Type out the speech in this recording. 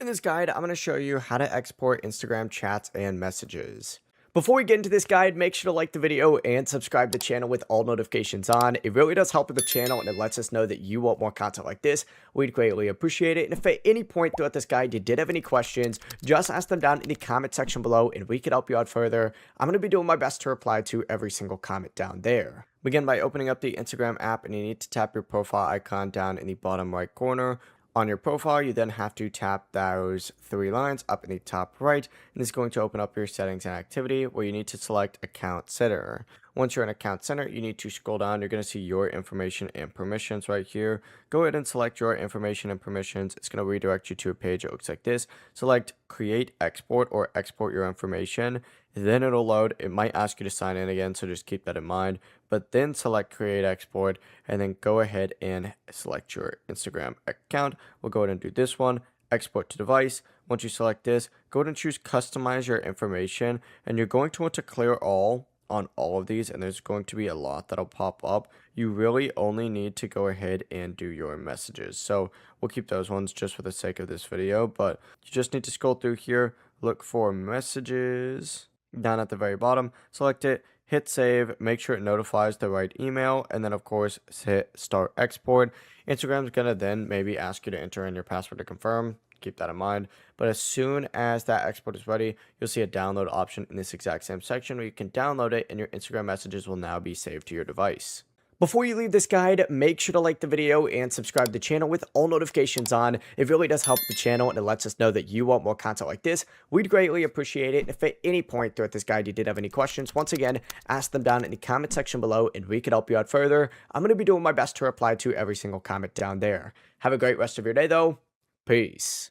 In this guide, I'm going to show you how to export Instagram chats and messages. Before we get into this guide, make sure to like the video and subscribe to the channel with all notifications on. It really does help with the channel and it lets us know that you want more content like this. We'd greatly appreciate it. And if at any point throughout this guide you did have any questions, just ask them down in the comment section below and we could help you out further. I'm going to be doing my best to reply to every single comment down there. Begin by opening up the Instagram app and you need to tap your profile icon down in the bottom right corner. On your profile, you then have to tap those three lines up in the top right, and this is going to open up your settings and activity where you need to select account center. Once you're in account center, you need to scroll down. You're going to see your information and permissions right here. Go ahead and select your information and permissions. It's going to redirect you to a page that looks like this. Select create export or export your information. Then it'll load. It might ask you to sign in again, so just keep that in mind. But then select create export and then go ahead and select your Instagram account. We'll go ahead and do this one, export to device. Once you select this, go ahead and choose customize your information, and you're going to want to clear all on all of these, and there's going to be a lot that'll pop up. You really only need to go ahead and do your messages. So we'll keep those ones just for the sake of this video, but you just need to scroll through here, look for messages down at the very bottom, select it, hit save, make sure it notifies the right email, and then of course hit start export. Instagram's gonna then maybe ask you to enter in your password to confirm. Keep that in mind. But as soon as that export is ready, you'll see a download option in this exact same section where you can download it and your Instagram messages will now be saved to your device. Before you leave this guide, make sure to like the video and subscribe to the channel with all notifications on. It really does help the channel and it lets us know that you want more content like this. We'd greatly appreciate it. And if at any point throughout this guide you did have any questions, once again, ask them down in the comment section below and we could help you out further. I'm going to be doing my best to reply to every single comment down there. Have a great rest of your day though. Peace.